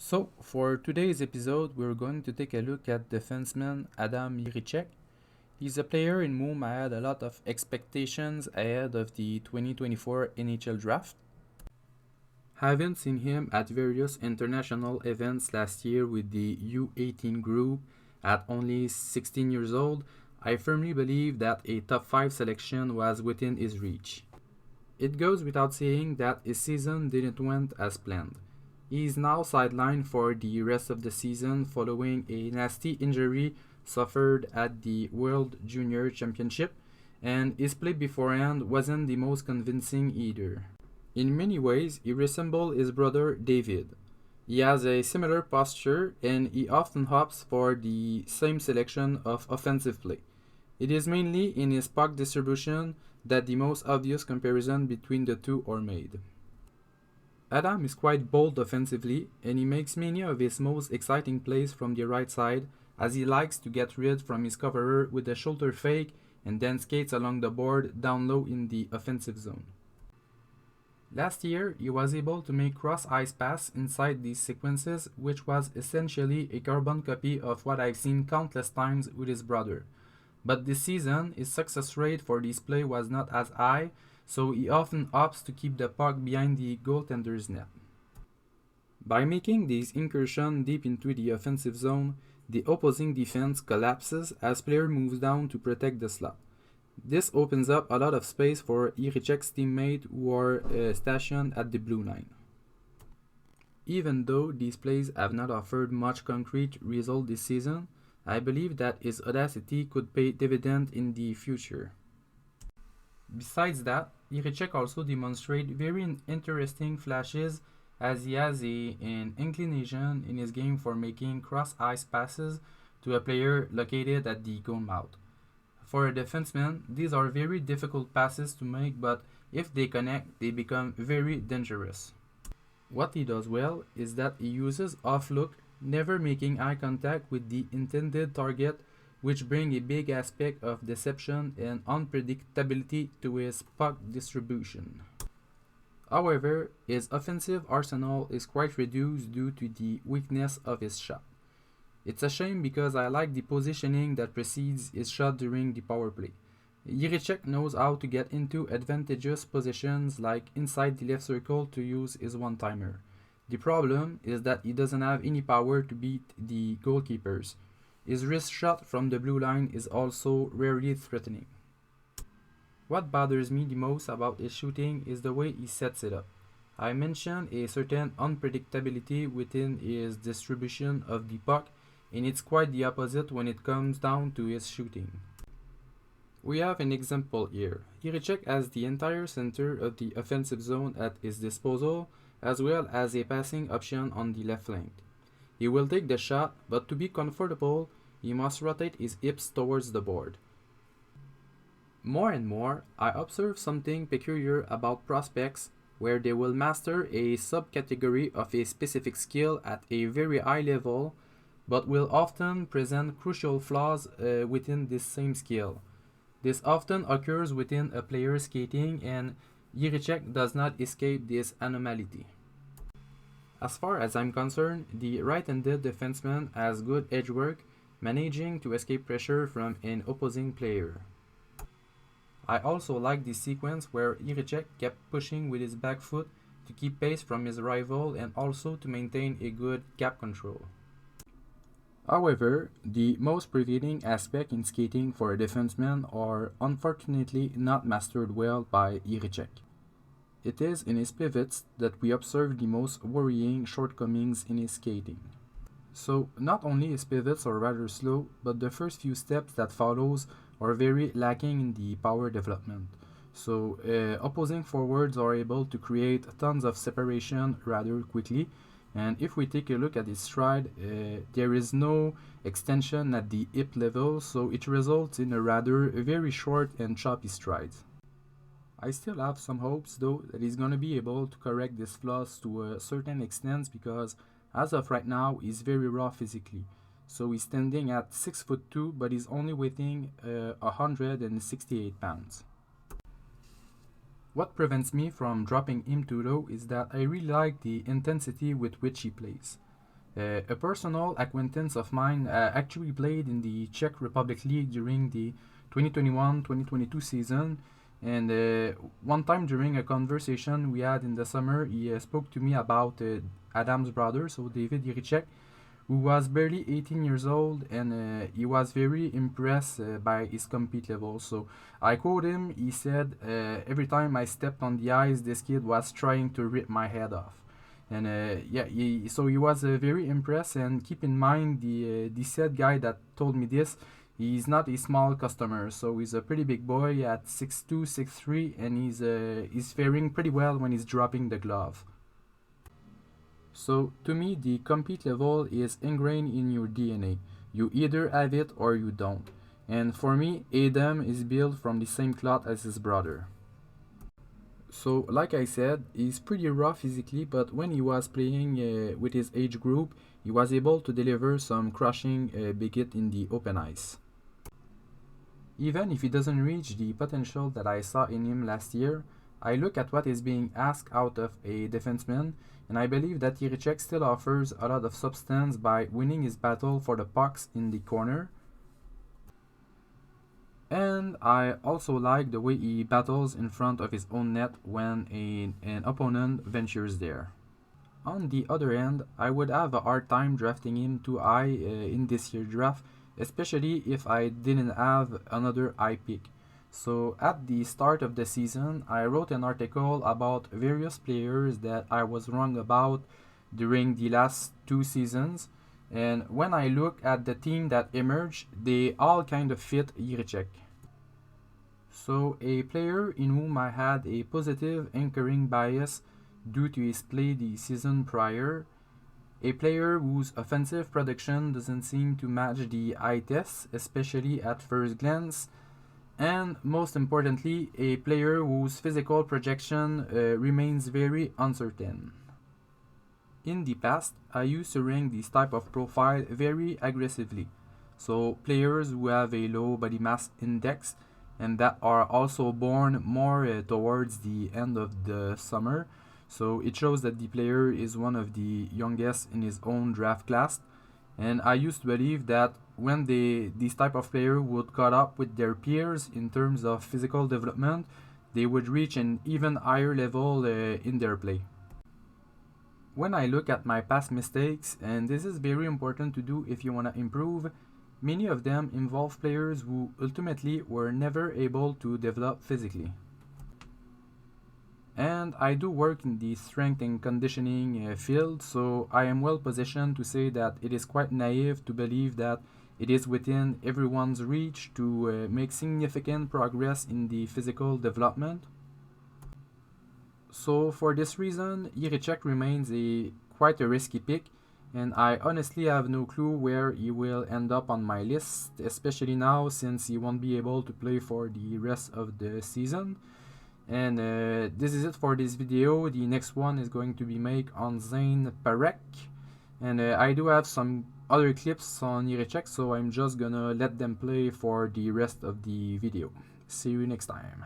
So, for today's episode, we're going to take a look at defenseman Adam Jiricek. He's a player in whom I had a lot of expectations ahead of the 2024 NHL draft. Having seen him at various international events last year with the U18 group at only 16 years old, I firmly believe that a top 5 selection was within his reach. It goes without saying that his season didn't went as planned. He is now sidelined for the rest of the season following a nasty injury suffered at the World Junior Championship, and his play beforehand wasn't the most convincing either. In many ways, he resembles his brother David. He has a similar posture and he often opts for the same selection of offensive play. It is mainly in his puck distribution that the most obvious comparison between the two are made. Adam is quite bold offensively, and he makes many of his most exciting plays from the right side, as he likes to get rid from his coverer with a shoulder fake and then skates along the board down low in the offensive zone. Last year, he was able to make cross-ice pass inside these sequences, which was essentially a carbon copy of what I've seen countless times with his brother. But this season, his success rate for this play was not as high, so he often opts to keep the puck behind the goaltender's net. By making these incursions deep into the offensive zone, the opposing defense collapses as player moves down to protect the slot. This opens up a lot of space for Jiricek's teammates who are stationed at the blue line. Even though these plays have not offered much concrete result this season, I believe that his audacity could pay dividend in the future. Besides that, Jiricek also demonstrates very interesting flashes as he has an inclination in his game for making cross-ice passes to a player located at the goal mouth. For a defenseman, these are very difficult passes to make, but if they connect, they become very dangerous. What he does well is that he uses off-look, never making eye contact with the intended target, which bring a big aspect of deception and unpredictability to his puck distribution. However, his offensive arsenal is quite reduced due to the weakness of his shot. It's a shame because I like the positioning that precedes his shot during the power play. Jiricek knows how to get into advantageous positions like inside the left circle to use his one-timer. The problem is that he doesn't have any power to beat the goalkeepers. His wrist shot from the blue line is also rarely threatening. What bothers me the most about his shooting is the way he sets it up. I mentioned a certain unpredictability within his distribution of the puck, and it's quite the opposite when it comes down to his shooting. We have an example here. Jiricek has the entire center of the offensive zone at his disposal, as well as a passing option on the left flank. He will take the shot, but to be comfortable, he must rotate his hips towards the board. More and more, I observe something peculiar about prospects where they will master a subcategory of a specific skill at a very high level, but will often present crucial flaws within this same skill. This often occurs within a player skating, and Jiricek does not escape this anomaly. As far as I'm concerned, the right-handed defenseman has good edge work, managing to escape pressure from an opposing player. I also like the sequence where Jiricek kept pushing with his back foot to keep pace from his rival and also to maintain a good gap control. However, the most prevailing aspect in skating for a defenseman are unfortunately not mastered well by Jiricek. It is in his pivots that we observe the most worrying shortcomings in his skating. So, not only his pivots are rather slow, but the first few steps that follows are very lacking in the power development. So, opposing forwards are able to create tons of separation rather quickly, and if we take a look at his stride, there is no extension at the hip level, so it results in a rather very short and choppy stride. I still have some hopes though that he's gonna be able to correct these flaws to a certain extent because as of right now he's very raw physically. So he's standing at 6'2", but he's only weighing 168 pounds. What prevents me from dropping him too low is that I really like the intensity with which he plays. A personal acquaintance of mine actually played in the Czech Republic League during the 2021-2022 season, and one time during a conversation we had in the summer, he spoke to me about Adam's brother, so David Jiricek, who was barely 18 years old, and he was very impressed by his compete level. So I quote him, he said, every time I stepped on the ice, this kid was trying to rip my head off. And yeah, so he was very impressed. And keep in mind, the said guy that told me this, he's not a small customer, so he's a pretty big boy at 6'2", 6'3", and he's faring pretty well when he's dropping the glove. So to me, the compete level is ingrained in your DNA. You either have it or you don't. And for me, Adam is built from the same cloth as his brother. So, like I said, he's pretty rough physically, but when he was playing with his age group, he was able to deliver some crushing big hit in the open ice. Even if he doesn't reach the potential that I saw in him last year, I look at what is being asked out of a defenseman, and I believe that Jiricek still offers a lot of substance by winning his battle for the pucks in the corner. And I also like the way he battles in front of his own net when an opponent ventures there. On the other hand, I would have a hard time drafting him too high in this year's draft, especially if I didn't have another high pick. So at the start of the season, I wrote an article about various players that I was wrong about during the last 2 seasons. And when I look at the team that emerged, they all kind of fit Jiricek. So a player in whom I had a positive anchoring bias due to his play the season prior, a player whose offensive production doesn't seem to match the eye test, especially at first glance, and most importantly, a player whose physical projection remains very uncertain. In the past, I used to rank this type of profile very aggressively. So players who have a low body mass index and that are also born more towards the end of the summer. So it shows that the player is one of the youngest in his own draft class. And I used to believe that when this type of player would caught up with their peers in terms of physical development, they would reach an even higher level in their play. When I look at my past mistakes, and this is very important to do if you want to improve, many of them involve players who ultimately were never able to develop physically. And I do work in the strength and conditioning field, so I am well positioned to say that it is quite naive to believe that it is within everyone's reach to make significant progress in the physical development. So for this reason, Jiricek remains quite a risky pick, and I honestly have no clue where he will end up on my list, especially now since he won't be able to play for the rest of the season. And this is it for this video. The next one is going to be made on St-Laurent, and I do have some other clips on Jiricek, so I'm just gonna let them play for the rest of the video. See you next time.